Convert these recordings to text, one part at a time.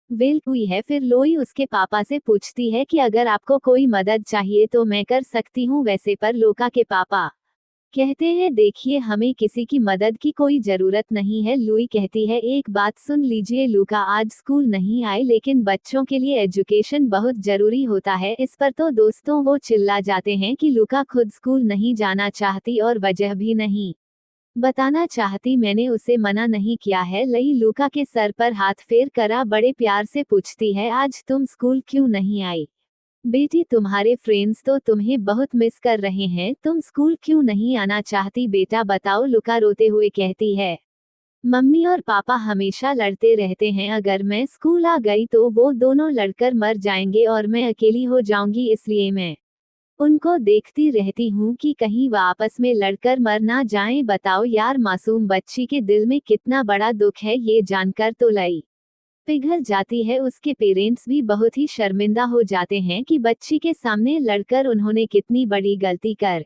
Well हुई है। फिर लोई उसके पापा से पूछती है कि अगर आपको कोई मदद चाहिए तो मैं कर सकती हूँ वैसे, पर लोका के पापा कहते हैं देखिए हमें किसी की मदद की कोई जरूरत नहीं है। लुई कहती है एक बात सुन लीजिए, लूका आज स्कूल नहीं आए लेकिन बच्चों के लिए एजुकेशन बहुत जरूरी होता है। इस पर तो दोस्तों वो चिल्ला जाते हैं कि लूका खुद स्कूल नहीं जाना चाहती और वजह भी नहीं बताना चाहती, मैंने उसे मना नहीं किया है। लई लूका के सर पर हाथ फेर करा बड़े प्यार से पूछती है आज तुम स्कूल क्यों नहीं आई बेटी, तुम्हारे फ्रेंड्स तो तुम्हें बहुत मिस कर रहे हैं, तुम स्कूल क्यों नहीं आना चाहती बेटा बताओ। लुका रोते हुए कहती है मम्मी और पापा हमेशा लड़ते रहते हैं, अगर मैं स्कूल आ गई तो वो दोनों लड़कर मर जाएंगे और मैं अकेली हो जाऊंगी, इसलिए मैं उनको देखती रहती हूँ कि कहीं वो आपस में लड़कर मर ना जाएं। बताओ यार, मासूम बच्ची के दिल में कितना बड़ा दुख है ये जानकर तो लई पिघल जाती है। उसके पेरेंट्स भी बहुत ही शर्मिंदा हो जाते हैं कि बच्ची के सामने लड़कर उन्होंने कितनी बड़ी गलती कर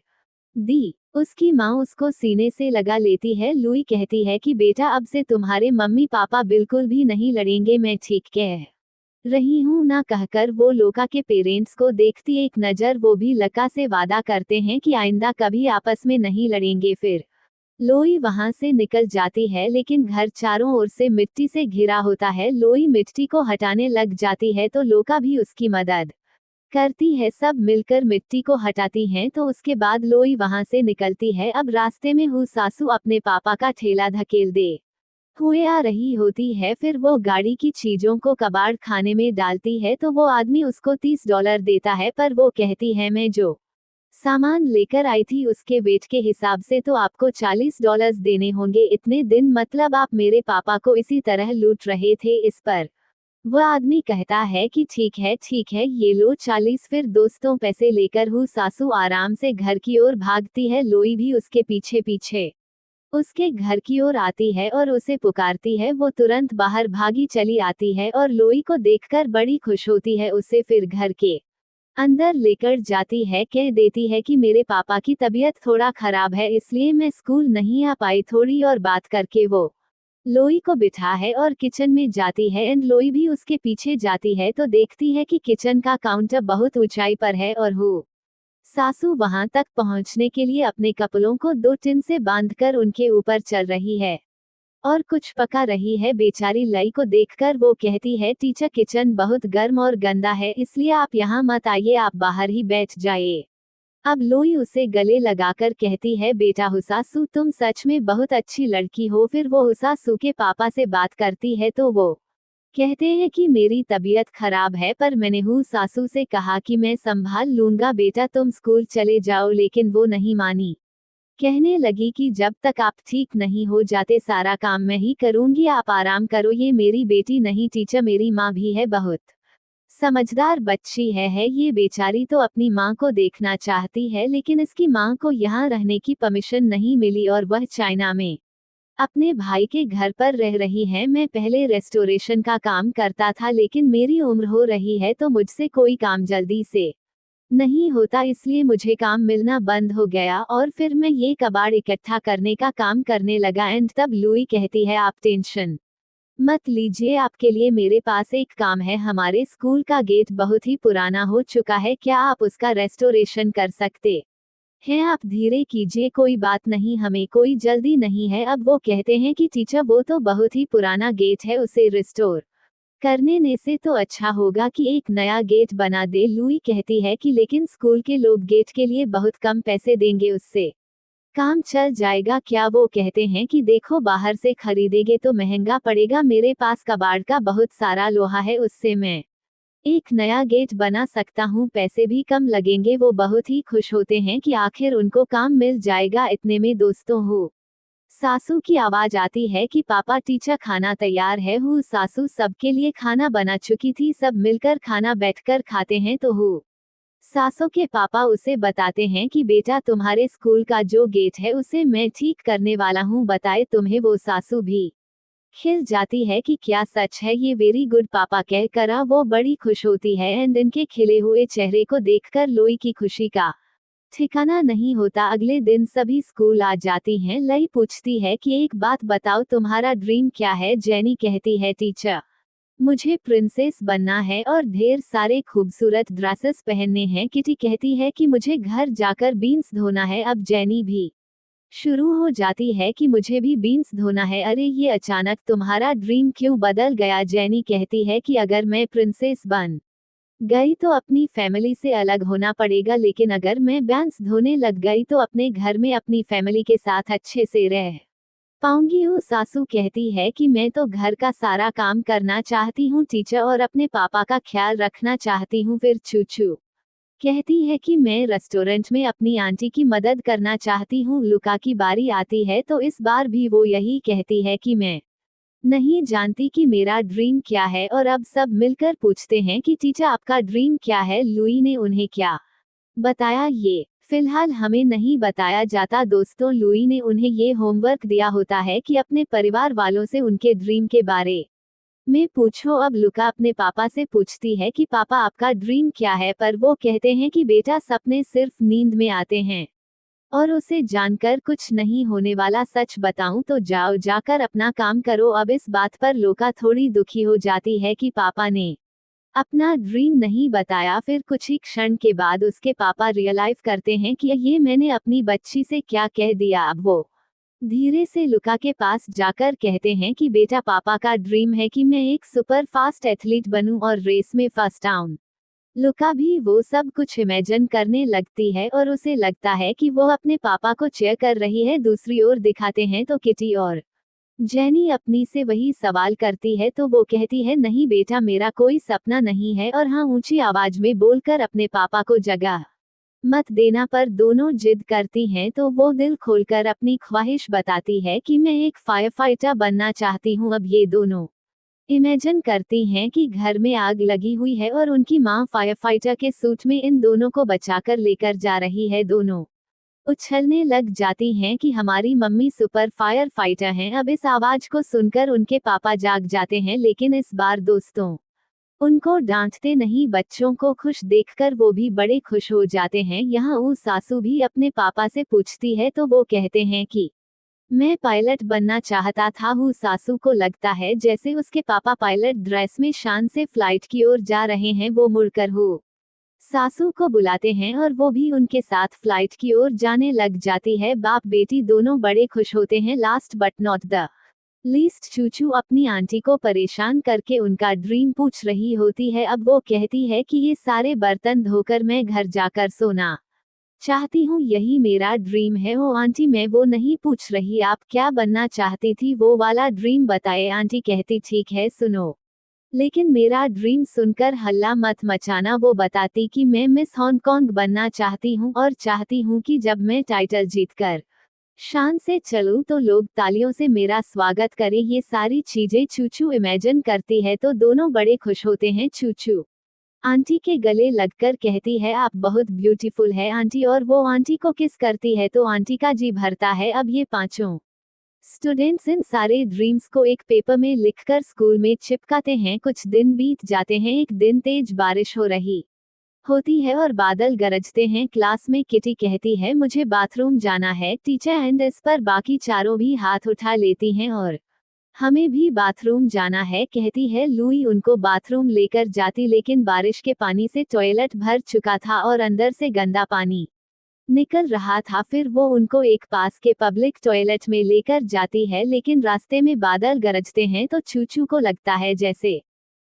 दी। उसकी माँ उसको सीने से लगा लेती है। लुई कहती है कि बेटा अब से तुम्हारे मम्मी पापा बिल्कुल भी नहीं लड़ेंगे, मैं ठीक कह रही हूँ ना। कहकर वो लोका के पेरेंट्स को देखती एक नज़र, वो भी लका से वादा करते हैं कि आइंदा कभी आपस में नहीं लड़ेंगे। फिर लोई वहां से निकल जाती है लेकिन घर चारों ओर से मिट्टी से घिरा होता है। लोई मिट्टी को हटाने लग जाती है तो लोका भी उसकी मदद करती है, सब मिलकर मिट्टी को हटाती हैं। तो उसके बाद लोई वहां से निकलती है। अब रास्ते में हु सासू अपने पापा का ठेला धकेल दे हुए आ रही होती है। फिर वो गाड़ी की चीजों को कबाड़ खाने में डालती है तो वो आदमी उसको $30 देता है, पर वो कहती है मैं जो सामान लेकर आई थी उसके वेट के हिसाब से तो आपको $40 देने होंगे, इतने दिन मतलब आप मेरे पापा को इसी तरह लूट रहे थे। इस पर वह आदमी कहता है कि ठीक है ये लो 40। फिर दोस्तों पैसे लेकर हु सासू आराम से घर की ओर भागती है। लोई भी उसके पीछे पीछे उसके घर की ओर आती है और उसे पुकारती है। वो तुरंत बाहर भागी चली आती है और लोई को देखकर बड़ी खुश होती है। उसे फिर घर के अंदर लेकर जाती है, कह देती है कि मेरे पापा की तबीयत थोड़ा खराब है इसलिए मैं स्कूल नहीं आ पाई, थोड़ी और बात करके वो लोई को बिठा है और किचन में जाती है। एंड लोई भी उसके पीछे जाती है तो देखती है कि किचन का काउंटर बहुत ऊंचाई पर है और हु सासू वहां तक पहुंचने के लिए अपने कपड़ों को 2 टिन से बांधकर उनके ऊपर चल रही है और कुछ पका रही है। बेचारी लई को देखकर वो कहती है टीचर किचन बहुत गर्म और गंदा है इसलिए आप यहाँ मत आइए, आप बाहर ही बैठ जाइए। अब लोई उसे गले लगाकर कहती है बेटा हुसासू तुम सच में बहुत अच्छी लड़की हो। फिर वो हुसासू के पापा से बात करती है तो वो कहते हैं कि मेरी तबीयत खराब है पर मैंने हुसासू से कहा कि मैं संभाल लूंगा बेटा, तुम स्कूल चले जाओ, लेकिन वो नहीं मानी। कहने लगी कि जब तक आप ठीक नहीं हो जाते सारा काम मैं ही करूंगी, आप आराम करो। ये मेरी बेटी नहीं टीचर, मेरी माँ भी है, बहुत समझदार बच्ची है ये बेचारी तो अपनी माँ को देखना चाहती है लेकिन इसकी माँ को यहाँ रहने की परमिशन नहीं मिली और वह चाइना में अपने भाई के घर पर रह रही है। मैं पहले रेस्टोरेशन का काम करता था लेकिन मेरी उम्र हो रही है तो मुझसे कोई काम जल्दी से नहीं होता इसलिए मुझे काम मिलना बंद हो गया और फिर मैं ये कबाड़ इकट्ठा करने का काम करने लगा। एंड तब लुई कहती है आप टेंशन मत लीजिए, आपके लिए मेरे पास एक काम है। हमारे स्कूल का गेट बहुत ही पुराना हो चुका है, क्या आप उसका रेस्टोरेशन कर सकते हैं? आप धीरे कीजिए, कोई बात नहीं, हमें कोई जल्दी नहीं है। अब वो कहते हैं कि टीचर वो तो बहुत ही पुराना गेट है, उसे रिस्टोर करने ने से तो अच्छा होगा कि एक नया गेट बना दे। लुई कहती है कि लेकिन स्कूल के लोग गेट के लिए बहुत कम पैसे देंगे, उससे काम चल जाएगा क्या? वो कहते हैं कि देखो बाहर से खरीदेंगे तो महंगा पड़ेगा, मेरे पास कबाड़ का बहुत सारा लोहा है, उससे मैं एक नया गेट बना सकता हूँ, पैसे भी कम लगेंगे। वो बहुत ही खुश होते हैं कि आखिर उनको काम मिल जाएगा। इतने में दोस्तों हो सासू की आवाज आती है कि पापा टीचर खाना तैयार है। हु सासू सबके लिए खाना बना चुकी थी, सब मिलकर खाना बैठकर खाते हैं तो हु सासू के पापा उसे बताते हैं कि बेटा तुम्हारे स्कूल का जो गेट है उसे मैं ठीक करने वाला हूँ, बताए तुम्हें। वो सासू भी खिल जाती है कि क्या सच है? ये वेरी गुड पापा कह कर वो बड़ी खुश होती है। एंड इनके खिले हुए चेहरे को देखकर लोई की खुशी का ठिकाना नहीं होता। अगले दिन सभी स्कूल आ जाती हैं। लई पूछती है कि एक बात बताओ, तुम्हारा ड्रीम क्या है? जेनी कहती है टीचर मुझे प्रिंसेस बनना है और ढेर सारे खूबसूरत ड्रेसेस पहनने हैं। किटी कहती है कि मुझे घर जाकर बीन्स धोना है। अब जेनी भी शुरू हो जाती है कि मुझे भी बीन्स धोना है। अरे ये अचानक तुम्हारा ड्रीम क्यों बदल गया? जेनी कहती है कि अगर मैं प्रिंसेस बन गई तो अपनी फैमिली से अलग होना पड़ेगा, लेकिन अगर मैं बैंस धोने लग गई तो अपने घर में अपनी फैमिली के साथ अच्छे से रह पाऊंगी। वो सासू कहती है कि मैं तो घर का सारा काम करना चाहती हूँ टीचर, और अपने पापा का ख्याल रखना चाहती हूँ। फिर चूचू कहती है कि मैं रेस्टोरेंट में अपनी आंटी की मदद करना चाहती हूँ। लुका की बारी आती है तो इस बार भी वो यही कहती है कि मैं नहीं जानती कि मेरा ड्रीम क्या है, और अब सब मिलकर पूछते हैं कि टीचर आपका ड्रीम क्या है। लुई ने उन्हें क्या बताया ये फिलहाल हमें नहीं बताया जाता। दोस्तों, लुई ने उन्हें ये होमवर्क दिया होता है कि अपने परिवार वालों से उनके ड्रीम के बारे में पूछो। अब लुका अपने पापा से पूछती है कि पापा आपका ड्रीम क्या है, पर वो कहते हैं कि बेटा सपने सिर्फ नींद में आते हैं और उसे जानकर कुछ नहीं होने वाला। सच बताऊं तो जाओ जाकर अपना काम करो। अब इस बात पर लुका थोड़ी दुखी हो जाती है कि पापा ने अपना ड्रीम नहीं बताया। फिर कुछ ही क्षण के बाद उसके पापा रियलाइज करते हैं कि ये मैंने अपनी बच्ची से क्या कह दिया। अब वो धीरे से लुका के पास जाकर कहते हैं कि बेटा पापा का ड्रीम है कि मैं एक सुपर फास्ट एथलीट बनूं और रेस में फर्स्ट आऊं। लुका भी वो सब कुछ इमेजिन करने लगती है और उसे लगता है कि वो अपने पापा को चेयर कर रही है। दूसरी ओर दिखाते हैं तो किटी और जेनी अपनी से वही सवाल करती है तो वो कहती है नहीं बेटा मेरा कोई सपना नहीं है, और हाँ ऊंची आवाज में बोलकर अपने पापा को जगह मत देना। पर दोनों जिद करती हैं तो वो दिल खोलकर अपनी ख्वाहिश बताती है कि मैं एक फायर फाइटर बनना चाहती हूँ। अब ये दोनों इमेजिन करती हैं कि घर में आग लगी हुई है और उनकी माँ फायर फाइटर के सूट में इन दोनों को बचाकर लेकर जा रही है। दोनों उछलने लग जाती हैं कि हमारी मम्मी सुपर फायर फाइटर हैं। अब इस आवाज को सुनकर उनके पापा जाग जाते हैं, लेकिन इस बार दोस्तों उनको डांटते नहीं। बच्चों को खुश देखकर वो भी बड़े खुश हो जाते हैं। यहाँ ऊ सासू भी अपने पापा से पूछती है तो वो कहते हैं कि मैं पायलट बनना चाहता था। हूँ सासू को लगता है जैसे उसके पापा पायलट ड्रेस में शान से फ्लाइट की ओर जा रहे हैं। वो मुड़कर हूँ सासू को बुलाते हैं और वो भी उनके साथ फ्लाइट की ओर जाने लग जाती है। बाप बेटी दोनों बड़े खुश होते हैं। Last but not the least Chuchu अपनी आंटी को परेशान करके उनका ड्रीम पूछ रही होती है। अब वो कहती है कि ये सारे बर्तन धोकर मैं घर जाकर सोना चाहती हूँ, यही मेरा ड्रीम है। ओ आंटी मैं वो नहीं पूछ रही, आप क्या बनना चाहती थी वो वाला ड्रीम बताए। आंटी कहती ठीक है सुनो, लेकिन मेरा ड्रीम सुनकर हल्ला मत मचाना। वो बताती कि मैं मिस हांगकांग बनना चाहती हूँ और चाहती हूँ कि जब मैं टाइटल जीतकर शान से चलूं तो लोग तालियों से मेरा स्वागत करें। ये सारी चीजें चूचू इमेजिन करती है तो दोनों बड़े खुश होते हैं। चूचू आंटी के गले लगकर कहती है आप बहुत ब्यूटीफुल है आंटी, और वो आंटी को किस करती है तो आंटी का जी भरता है। अब ये पांचों स्टूडेंट्स इन सारे ड्रीम्स को एक पेपर में लिखकर स्कूल में चिपकाते हैं। कुछ दिन बीत जाते हैं। एक दिन तेज बारिश हो रही होती है और बादल गरजते हैं। क्लास में किटी कहती है मुझे बाथरूम जाना है टीचर, एंड इस पर बाकी चारों भी हाथ उठा लेती हैं और हमें भी बाथरूम जाना है कहती है। लुई उनको बाथरूम लेकर जाती, लेकिन बारिश के पानी से टॉयलेट भर चुका था और अंदर से गंदा पानी निकल रहा था। फिर वो उनको एक पास के पब्लिक टॉयलेट में लेकर जाती है, लेकिन रास्ते में बादल गरजते हैं तो चूचू को लगता है जैसे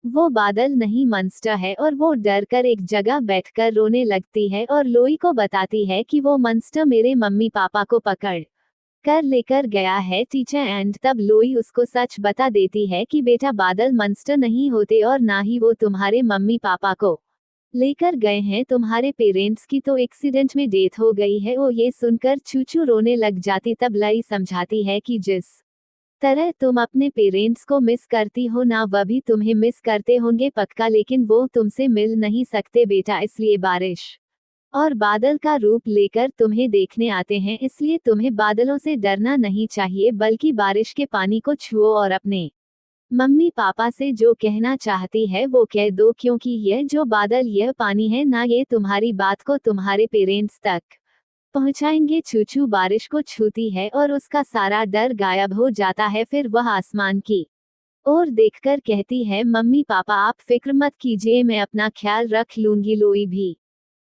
वो बादल नहीं मंस्टर है, और वो डर कर एक जगह बैठकर रोने लगती है और लोई को बताती है कि वो मंस्टर मेरे मम्मी पापा को पकड़ कर लेकर गया है टीचर। एंड तब लोई उसको सच बता देती है कि बेटा बादल मंस्टर नहीं होते और ना ही वो तुम्हारे मम्मी पापा को लेकर गए हैं, तुम्हारे पेरेंट्स की तो एक्सीडेंट में डेथ हो गई है। वो ये सुनकर चूचू रोने लग जाती। तब लाई समझाती है कि जिस तरह तुम अपने पेरेंट्स को मिस करती हो ना वह भी तुम्हें मिस करते होंगे पक्का, लेकिन वो तुमसे मिल नहीं सकते बेटा, इसलिए बारिश और बादल का रूप लेकर तुम्हें देखने आते हैं। इसलिए तुम्हें बादलों से डरना नहीं चाहिए, बल्कि बारिश के पानी को छुओ और अपने मम्मी पापा से जो कहना चाहती है वो कह दो, क्योंकि यह जो बादल यह पानी है ना, ये तुम्हारी बात को तुम्हारे पेरेंट्स तक पहुंचाएंगे। चूचू बारिश को छूती है और उसका सारा डर गायब हो जाता है। फिर वह आसमान की और देखकर कहती है, मम्मी पापा आप फिक्र मत कीजिए, मैं अपना ख्याल रख लूंगी। लोई भी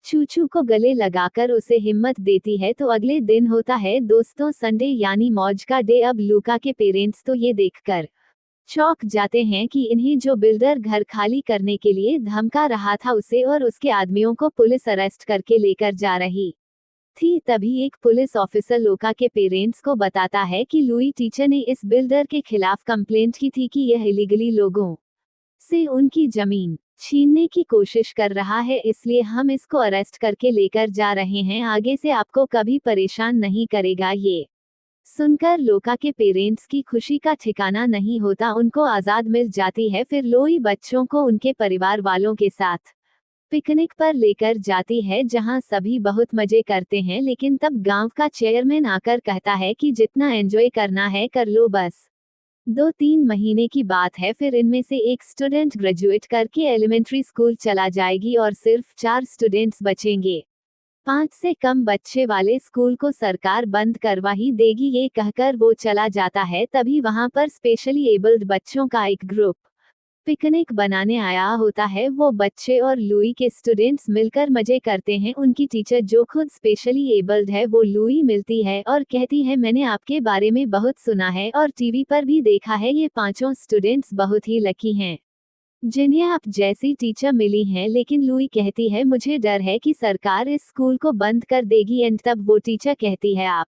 चूचू को गले लगाकर उसे हिम्मत देती है। तो अगले दिन होता है दोस्तों संडे यानी मौज का डे। अब लूका के पेरेंट्स तो ये देखकर चौंक जाते हैं कि इन्हें जो बिल्डर घर खाली करने के लिए धमका रहा था उसे और उसके आदमियों को पुलिस अरेस्ट करके लेकर जा रही थी। तभी एक पुलिस ऑफिसर लूका के पेरेंट्स को बताता है कि लुई टीचर ने इस बिल्डर के खिलाफ कंप्लेंट की थी कि यह इलीगली लोगों से उनकी जमीन छीनने की कोशिश कर रहा है, इसलिए हम इसको अरेस्ट करके लेकर जा रहे हैं। आगे से आपको कभी परेशान नहीं करेगा। ये सुनकर लोका के पेरेंट्स की खुशी का ठिकाना नहीं होता, उनको आजाद मिल जाती है। फिर लोई बच्चों को उनके परिवार वालों के साथ पिकनिक पर लेकर जाती है जहां सभी बहुत मजे करते हैं। लेकिन तब गांव का चेयरमैन आकर कहता है कि जितना एंजॉय करना है कर लो, बस 2-3 महीने की बात है, फिर इनमें से एक स्टूडेंट ग्रेजुएट करके एलिमेंट्री स्कूल चला जाएगी और सिर्फ 4 स्टूडेंट्स बचेंगे। 5 से कम बच्चे वाले स्कूल को सरकार बंद करवा ही देगी। ये कहकर वो चला जाता है। तभी वहां पर स्पेशली एबल्ड बच्चों का एक ग्रुप पिकनिक बनाने आया होता है। वो बच्चे और लुई के स्टूडेंट्स मिलकर मजे करते हैं। उनकी टीचर जो खुद स्पेशली एबल्ड है वो लुई मिलती है और कहती है, मैंने आपके बारे में बहुत सुना है और टीवी पर भी देखा है, ये पांचों स्टूडेंट्स बहुत ही लकी हैं जिन्हें आप जैसी टीचर मिली हैं। लेकिन लुई कहती है, मुझे डर है कि सरकार इस स्कूल को बंद कर देगी। एंड तब वो टीचर कहती है, आप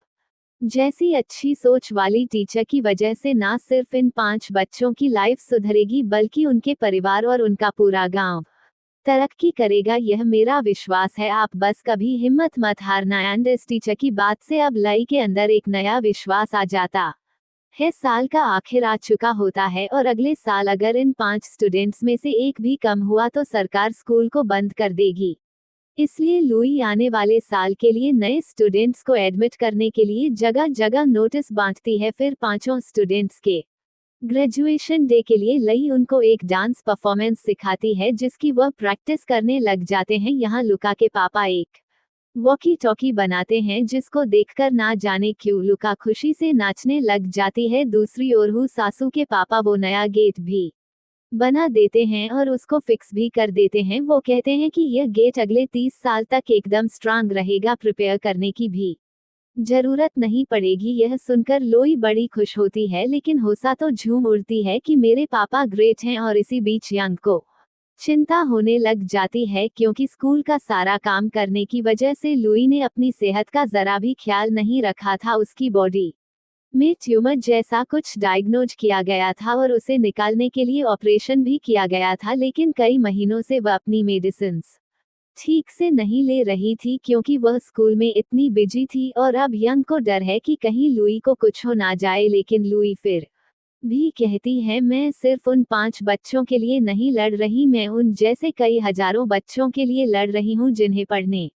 जैसी अच्छी सोच वाली टीचर की वजह से ना सिर्फ इन 5 बच्चों की लाइफ सुधरेगी बल्कि उनके परिवार और उनका पूरा गांव तरक्की करेगा, यह मेरा विश्वास है। आप बस कभी हिम्मत मत हारना। एंड इस टीचर की बात से अब लई के अंदर एक नया विश्वास आ जाता है। साल का आखिर आ चुका होता है और अगले साल अगर इन 5 स्टूडेंट्स में से एक भी कम हुआ तो सरकार स्कूल को बंद कर देगी। इसलिए लुई आने वाले साल के लिए नए स्टूडेंट्स को एडमिट करने के लिए जगह जगह नोटिस बांटती है। फिर पांचों स्टूडेंट्स के ग्रेजुएशन डे के लिए लई उनको एक डांस परफॉर्मेंस सिखाती है जिसकी वह प्रैक्टिस करने लग जाते हैं। यहाँ लुका के पापा एक वॉकी टॉकी बनाते हैं जिसको देखकर ना जाने क्यों लुका खुशी से नाचने लग जाती है। दूसरी ओर हु सासू के पापा वो नया गेट भी बना देते हैं और उसको फिक्स भी कर देते हैं। वो कहते हैं कि यह गेट अगले 30 साल तक एकदम स्ट्रांग रहेगा, प्रिपेयर करने की भी जरूरत नहीं पड़ेगी। यह सुनकर लोई बड़ी खुश होती है, लेकिन होसा तो झूम उड़ती है कि मेरे पापा ग्रेट हैं। और इसी बीच यंग को चिंता होने लग जाती है क्योंकि स्कूल का सारा काम करने की वजह से लुई ने अपनी सेहत का जरा भी ख्याल नहीं रखा था। उसकी बॉडी में ट्यूमर जैसा कुछ डायग्नोज किया गया था और उसे निकालने के लिए ऑपरेशन भी किया गया था। लेकिन कई महीनों से वह अपनी मेडिसिन्स ठीक से नहीं ले रही थी क्योंकि वह स्कूल में इतनी बिजी थी। और अब यंग को डर है कि कहीं लुई को कुछ हो ना जाए। लेकिन लुई फिर भी कहती है, मैं सिर्फ उन 5 बच्चों के लिए नहीं लड़ रही, मैं उन जैसे कई हजारों बच्चों के लिए लड़ रही हूँ जिन्हें पढ़ने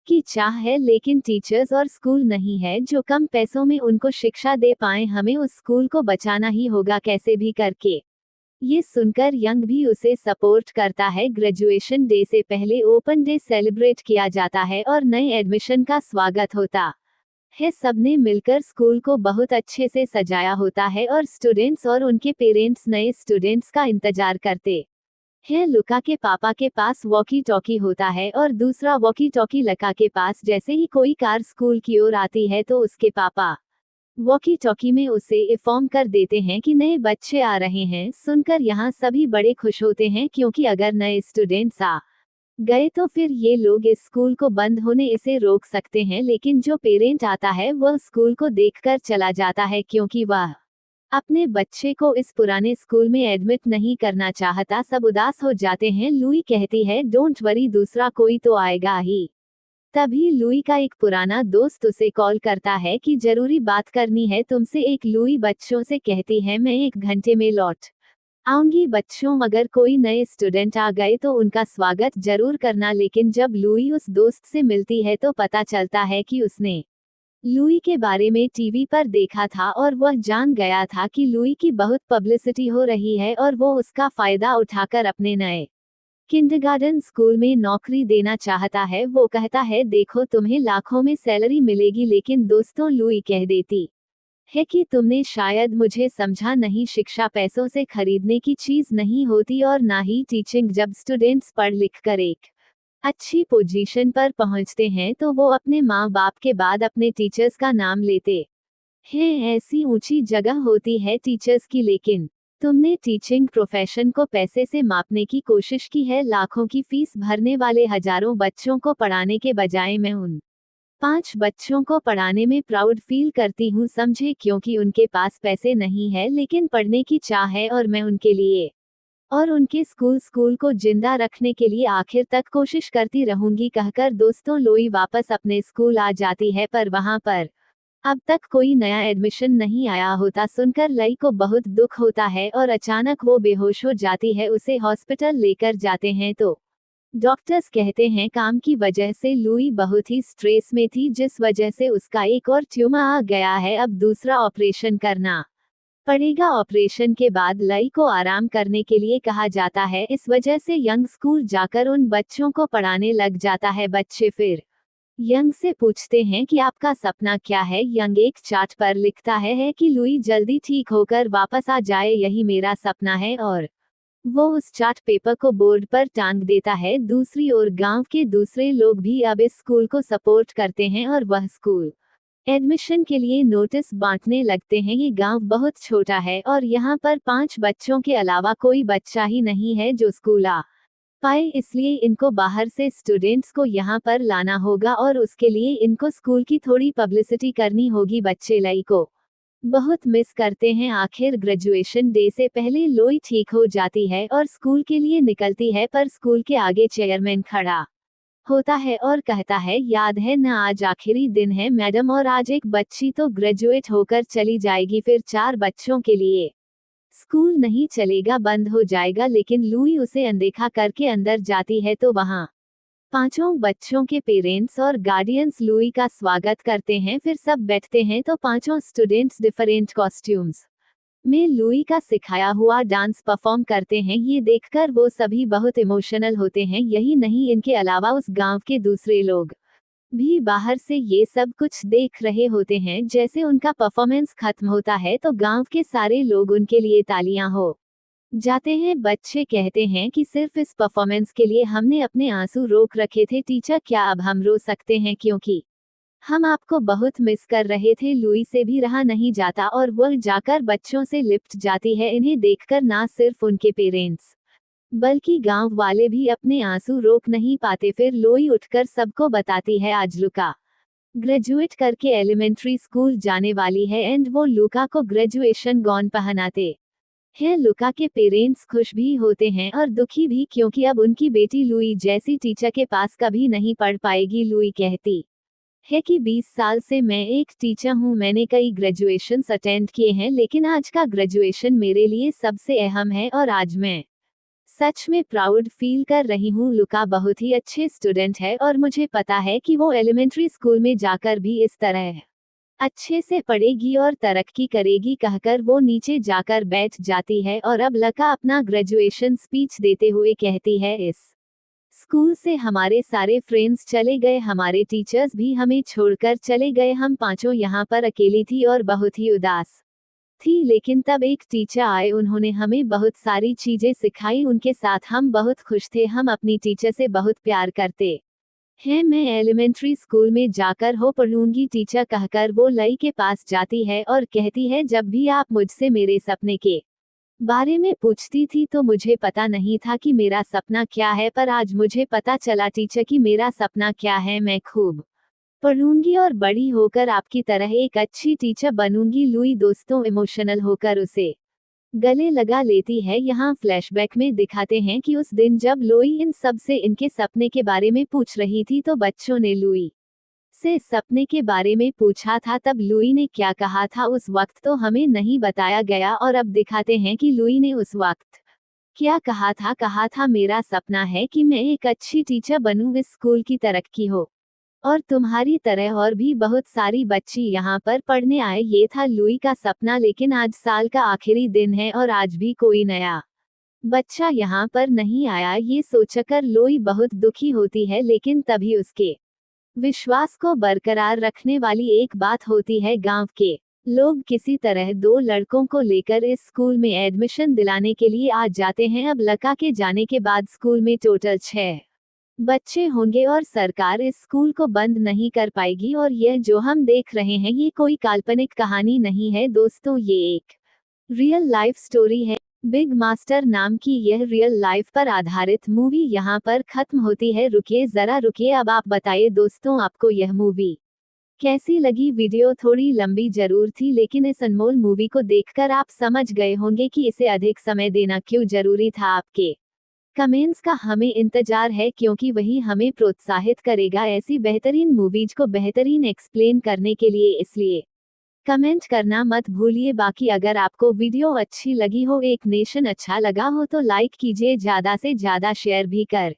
की चाह है लेकिन टीचर्स और स्कूल नहीं है जो कम पैसों में उनको शिक्षा दे पाए। हमें उस स्कूल को बचाना ही होगा कैसे भी करके। ये सुनकर यंग भी उसे सपोर्ट करता है। ग्रेजुएशन डे से पहले ओपन डे सेलिब्रेट किया जाता है और नए एडमिशन का स्वागत होता है। सबने मिलकर स्कूल को बहुत अच्छे से सजाया होता है और स्टूडेंट्स और उनके पेरेंट्स नए स्टूडेंट्स का इंतजार करते है। लुका के पापा के पास वॉकी टॉकी होता है और दूसरा वॉकी टॉकी लका के पास। जैसे ही कोई कार स्कूल की ओर आती है तो उसके पापा वॉकी टॉकी में उसे इन्फॉर्म कर देते हैं कि नए बच्चे आ रहे हैं। सुनकर यहाँ सभी बड़े खुश होते हैं क्योंकि अगर नए स्टूडेंट्स आ गए तो फिर ये लोग इस स्कूल को बंद होने इसे रोक सकते हैं। लेकिन जो पेरेंट आता है वह स्कूल को देखकर चला जाता है क्योंकि वह अपने बच्चे को इस पुराने स्कूल में एडमिट नहीं करना चाहता। सब उदास हो जाते हैं। लुई कहती है, डोंट वरी, दूसरा कोई तो आएगा ही। तभी लुई का एक पुराना दोस्त उसे कॉल करता है कि जरूरी बात करनी है तुमसे। एक लुई बच्चों से कहती है, मैं 1 घंटे में लौट आऊंगी बच्चों, अगर कोई नए स्टूडेंट आ गए तो उनका स्वागत जरूर करना। लेकिन जब लुई उस दोस्त से मिलती है तो पता चलता है कि उसने लुई के बारे में टीवी पर देखा था और वह जान गया था कि लुई की बहुत पब्लिसिटी हो रही है और वो उसका फायदा उठाकर अपने नए किंडरगार्टन स्कूल में नौकरी देना चाहता है। वो कहता है, देखो तुम्हें लाखों में सैलरी मिलेगी। लेकिन दोस्तों लुई कह देती है कि तुमने शायद मुझे समझा नहीं। शिक्षा पैसों से खरीदने की चीज नहीं होती और ना ही टीचिंग। जब स्टूडेंट्स पढ़ लिख कर एक अच्छी पोजीशन पर पहुंचते हैं तो वो अपने माँ बाप के बाद अपने टीचर्स का नाम लेते हैं। ऐसी ऊंची जगह होती है टीचर्स की। लेकिन तुमने टीचिंग प्रोफेशन को पैसे से मापने की कोशिश की है। लाखों की फीस भरने वाले हजारों बच्चों को पढ़ाने के बजाय मैं उन 5 बच्चों को पढ़ाने में प्राउड फील करती हूँ, समझे, क्योंकि उनके पास पैसे नहीं है लेकिन पढ़ने की चाह है और मैं उनके लिए और उनके स्कूल को जिंदा रखने के लिए आखिर तक कोशिश करती रहूंगी। कहकर दोस्तों लोई वापस अपने स्कूल आ जाती है, पर वहां पर अब तक कोई नया एडमिशन नहीं आया होता। सुनकर लई को बहुत दुख होता है और अचानक वो बेहोश हो जाती है। उसे हॉस्पिटल लेकर जाते हैं तो डॉक्टर्स कहते हैं काम की वजह से लुई बहुत ही स्ट्रेस में थी, जिस वजह से उसका एक और ट्यूमर आ गया है। अब दूसरा ऑपरेशन करना पड़ेगा। ऑपरेशन के बाद लई को आराम करने के लिए कहा जाता है। इस वजह से यंग स्कूल जाकर उन बच्चों को पढ़ाने लग जाता है। बच्चे फिर यंग से पूछते हैं कि आपका सपना क्या है। यंग एक चार्ट पर लिखता है कि लुई जल्दी ठीक होकर वापस आ जाए, यही मेरा सपना है, और वो उस चार्ट पेपर को बोर्ड पर टांग देता है। दूसरी ओर गांव के दूसरे लोग भी अब इस स्कूल को सपोर्ट करते हैं और वह स्कूल एडमिशन के लिए नोटिस बांटने लगते हैं। ये गांव बहुत छोटा है और यहाँ पर 5 बच्चों के अलावा कोई बच्चा ही नहीं है जो स्कूल आ पाए, इसलिए इनको बाहर से स्टूडेंट्स को यहाँ पर लाना होगा और उसके लिए इनको स्कूल की थोड़ी पब्लिसिटी करनी होगी। बच्चे लई को बहुत मिस करते हैं। आखिर ग्रेजुएशन डे से पहले लोई ठीक हो जाती है और स्कूल के लिए निकलती है, पर स्कूल के आगे चेयरमैन खड़ा होता है और कहता है, याद है ना, आज आखिरी दिन है मैडम, और आज एक बच्ची तो ग्रेजुएट होकर चली जाएगी, फिर 4 बच्चों के लिए स्कूल नहीं चलेगा, बंद हो जाएगा। लेकिन लुई उसे अनदेखा करके अंदर जाती है तो वहाँ 5 बच्चों के पेरेंट्स और गार्डियंस लुई का स्वागत करते हैं। फिर सब बैठते हैं तो 5 स्टूडेंट्स डिफरेंट कॉस्ट्यूम्स में लुई का सिखाया हुआ डांस परफॉर्म करते हैं। ये देखकर वो सभी बहुत इमोशनल होते हैं। यही नहीं, इनके अलावा उस गांव के दूसरे लोग भी बाहर से ये सब कुछ देख रहे होते हैं। जैसे उनका परफॉर्मेंस खत्म होता है तो गांव के सारे लोग उनके लिए तालियां हो जाते हैं। बच्चे कहते हैं कि सिर्फ इस परफॉर्मेंस के लिए हमने अपने आंसू रोक रखे थे। टीचर, क्या अब हम रो सकते हैं, क्योंकि हम आपको बहुत मिस कर रहे थे। लुई से भी रहा नहीं जाता और वह जाकर बच्चों से लिपट जाती है। इन्हें देखकर ना सिर्फ उनके पेरेंट्स बल्कि गांव वाले भी अपने आंसू रोक नहीं पाते। फिर लुई उठकर सबको बताती है, आज लुका ग्रेजुएट करके एलिमेंट्री स्कूल जाने वाली है, एंड वो लुका को ग्रेजुएशन गॉन पहनाते हैं। लुका के पेरेंट्स खुश भी होते हैं और दुखी भी, क्योंकि अब उनकी बेटी लुई जैसी टीचर के पास कभी नहीं पढ़ पाएगी। लुई कहती है कि 20 साल से मैं एक टीचर हूँ, मैंने कई ग्रेजुएशंस अटेंड किए हैं, लेकिन आज का ग्रेजुएशन मेरे लिए सबसे अहम है और आज मैं सच में प्राउड फील कर रही हूँ। लुका बहुत ही अच्छे स्टूडेंट है और मुझे पता है कि वो एलिमेंट्री स्कूल में जाकर भी इस तरह अच्छे से पढ़ेगी और तरक्की करेगी। कहकर वो नीचे जाकर बैठ जाती है और अब लुका अपना ग्रेजुएशन स्पीच देते हुए कहती है, इस स्कूल से हमारे सारे फ्रेंड्स चले गए, हमारे टीचर्स भी हमें छोड़कर चले गए, हम 5 यहाँ पर अकेली थी और बहुत ही उदास थी। लेकिन तब एक टीचर आए, उन्होंने हमें बहुत सारी चीजें सिखाई, उनके साथ हम बहुत खुश थे। हम अपनी टीचर से बहुत प्यार करते हैं। मैं एलिमेंट्री स्कूल में जाकर हो पढ़ूंगी टीचर। कहकर वो लई के पास जाती है और कहती है, जब भी आप मुझसे मेरे सपने के बारे में पूछती थी तो मुझे पता नहीं था कि मेरा सपना क्या है, पर आज मुझे पता चला टीचर कि मेरा सपना क्या है। मैं खूब पढ़ूंगी और बड़ी होकर आपकी तरह एक अच्छी टीचर बनूंगी। लुई दोस्तों इमोशनल होकर उसे गले लगा लेती है। यहाँ फ्लैशबैक में दिखाते हैं कि उस दिन जब लुई इन सब से इनके सपने के बारे में पूछ रही थी तो बच्चों ने लुई से सपने के बारे में पूछा था। तब लुई ने क्या कहा था उस वक्त तो हमें नहीं बताया गया, और अब दिखाते हैं कि लुई ने उस वक्त क्या कहा था। कहा था, मेरा सपना है कि मैं एक अच्छी टीचर बनूं, इस स्कूल की तरक्की हो और तुम्हारी तरह और भी बहुत सारी बच्ची यहाँ पर पढ़ने आए। ये था लुई का सपना। लेकिन आज साल का आखिरी दिन है और आज भी कोई नया बच्चा यहाँ पर नहीं आया। ये सोचकर लुई बहुत दुखी होती है। लेकिन तभी उसके विश्वास को बरकरार रखने वाली एक बात होती है। गांव के लोग किसी तरह दो लड़कों को लेकर इस स्कूल में एडमिशन दिलाने के लिए आ जाते हैं। अब लका के जाने के बाद स्कूल में टोटल 6 बच्चे होंगे और सरकार इस स्कूल को बंद नहीं कर पाएगी। और यह जो हम देख रहे हैं ये कोई काल्पनिक कहानी नहीं है दोस्तों, ये एक रियल लाइफ स्टोरी है। बिग मास्टर नाम की यह रियल लाइफ पर आधारित मूवी यहाँ पर खत्म होती है। रुकिए जरा रुकिए, अब आप बताइए दोस्तों आपको यह मूवी कैसी लगी। वीडियो थोड़ी लंबी जरूर थी, लेकिन इस अनमोल मूवी को देखकर आप समझ गए होंगे कि इसे अधिक समय देना क्यों जरूरी था। आपके कमेंट्स का हमें इंतजार है, क्योंकि वही हमें प्रोत्साहित करेगा ऐसी बेहतरीन मूवीज को बेहतरीन एक्सप्लेन करने के लिए। इसलिए कमेंट करना मत भूलिए। बाकी अगर आपको वीडियो अच्छी लगी हो, एक नेशन अच्छा लगा हो, तो लाइक कीजिए, ज्यादा से ज्यादा शेयर भी कर